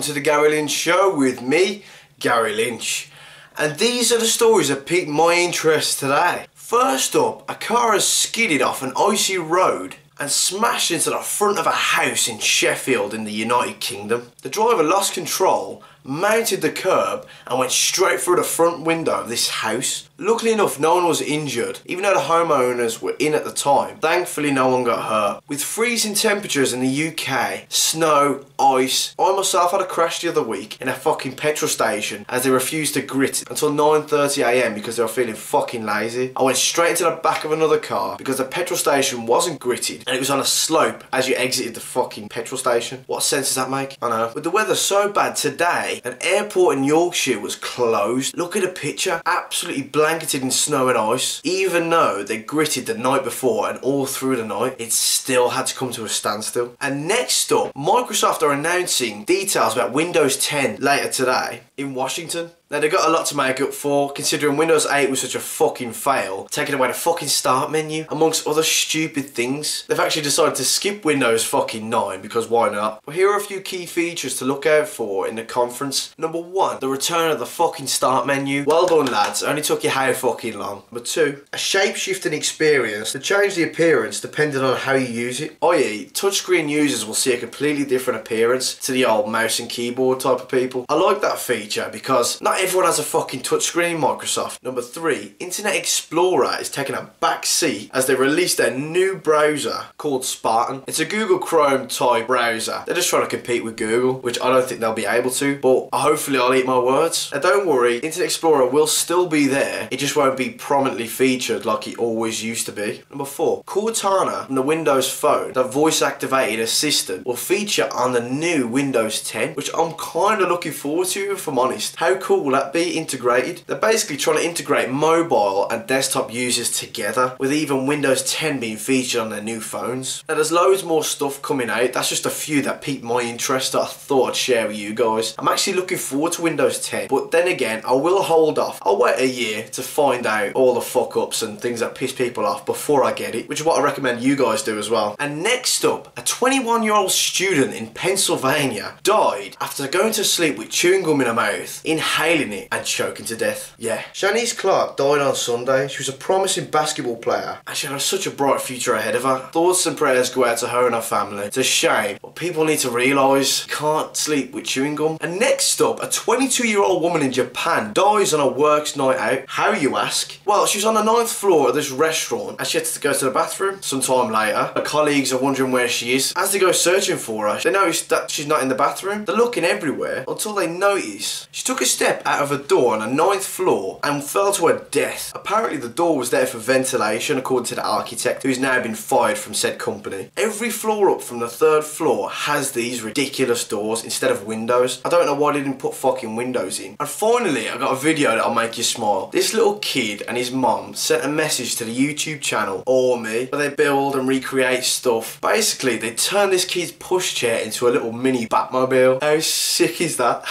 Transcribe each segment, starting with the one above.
welcome to the Gary Lynch Show with me, Gary Lynch. And these are the stories that piqued my interest today. First up, a car has skidded off an icy road and smashed into the front of a house in Sheffield in the United Kingdom. The driver lost control, mounted the curb and went straight through the front window of this house. Luckily enough, no one was injured, even though the homeowners were in at the time. Thankfully no one got hurt. With freezing temperatures in the UK, snow, ice, I myself had a crash the other week in a fucking petrol station as they refused to grit until 9:30 AM because they were feeling fucking lazy. I went straight into the back of another car because the petrol station wasn't gritted and it was on a slope as you exited the fucking petrol station. What sense does that make? I know. With the weather so bad today, an airport in Yorkshire was closed. Look at the picture, absolutely blanketed in snow and ice. Even though they gritted the night before and all through the night, it still had to come to a standstill. And next up, Microsoft are announcing details about Windows 10 later today in Washington. Now they've got a lot to make up for, considering Windows 8 was such a fucking fail, taking away the fucking start menu, amongst other stupid things. They've actually decided to skip Windows fucking 9, because why not? But here are a few key features to look out for in the conference. Number 1, the return of the fucking start menu. Well done lads, only took you how fucking long. Number 2, a shape-shifting experience to change the appearance depending on how you use it. I.e., touchscreen users will see a completely different appearance to the old mouse and keyboard type of people. I like that feature because not everyone has a fucking touchscreen in Microsoft. Number 3, Internet Explorer is taking a back seat as they release their new browser called Spartan. It's a Google Chrome type browser. They're just trying to compete with Google, which I don't think they'll be able to, but hopefully I'll eat my words. And don't worry, Internet Explorer will still be there, it just won't be prominently featured like it always used to be. Number 4, Cortana from the Windows Phone, the voice activated assistant, will feature on the new Windows 10, which I'm kind of looking forward to if I'm honest. How cool will that be integrated? They're basically trying to integrate mobile and desktop users together, with even Windows 10 being featured on their new phones. Now there's loads more stuff coming out, that's just a few that piqued my interest that I thought I'd share with you guys. I'm actually looking forward to Windows 10, but then again I will hold off. I'll wait a year to find out all the fuck ups and things that piss people off before I get it, which is what I recommend you guys do as well. And next up, a 21-year-old student in Pennsylvania died after going to sleep with chewing gum in her mouth, inhaling it and choking to death. Yeah. Shanice Clark died on Sunday. She was a promising basketball player and she had such a bright future ahead of her. Thoughts and prayers go out to her and her family. It's a shame, but people need to realise you can't sleep with chewing gum. And next up, a 22-year-old woman in Japan dies on a works night out. How, you ask? Well, she was on the 9th floor of this restaurant and she had to go to the bathroom. Sometime later, her colleagues are wondering where she is. As they go searching for her, they notice that she's not in the bathroom. They're looking everywhere until they notice she took a step out of a door on the 9th floor and fell to her death. Apparently the door was there for ventilation according to the architect, who's now been fired from said company. Every floor up from the 3rd floor has these ridiculous doors instead of windows. I don't know why they didn't put fucking windows in. And finally I got a video that'll make you smile. This little kid and his mum sent a message to the YouTube channel Or Me, where they build and recreate stuff. Basically they turn this kid's pushchair into a little mini Batmobile. How sick is that?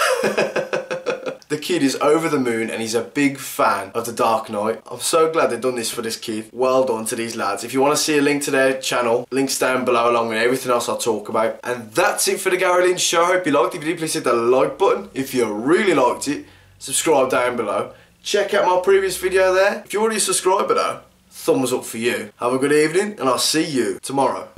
The kid is over the moon and he's a big fan of The Dark Knight. I'm so glad they've done this for this kid. Well done to these lads. If you want to see a link to their channel, links down below along with everything else I'll talk about. And that's it for the Gary Lynch Show. I hope you liked it. If you did, please hit the like button. If you really liked it, subscribe down below. Check out my previous video there. If you're already a subscriber though, thumbs up for you. Have a good evening and I'll see you tomorrow.